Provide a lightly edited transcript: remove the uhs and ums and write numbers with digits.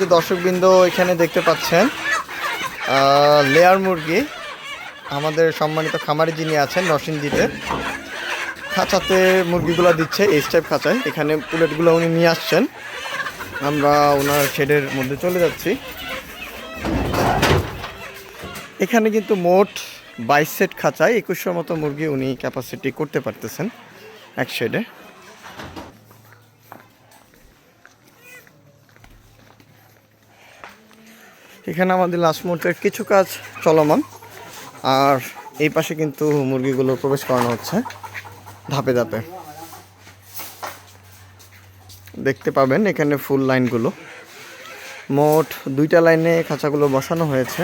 যে দর্শকবৃন্দ এখানে দেখতে পাচ্ছেন লেয়ার মুরগি আমাদের সম্মানিত খামারি যিনি আছেন নরসিংদীতে খাঁচাতে মুরগিগুলো দিচ্ছে এই স্টাইপ খাঁচায়। এখানে পুলেটগুলো উনি নিয়ে আসছেন, আমরা ওনার শেডের মধ্যে চলে যাচ্ছি। এখানে কিন্তু মোট 22 সেট খাঁচায় 2100 মতো মুরগি উনি ক্যাপাসিটি করতে পারতেছেন এক শেডে। এখানে আমাদের লাস্ট মুহূর্তের কিছু কাজ চলমান, আর এই পাশে কিন্তু মুরগিগুলো প্রবেশ করানো হচ্ছে ধাপে ধাপে। দেখতে পাবেন এখানে ফুল লাইনগুলো, মোট 2টা লাইনে খাঁচাগুলো বসানো হয়েছে।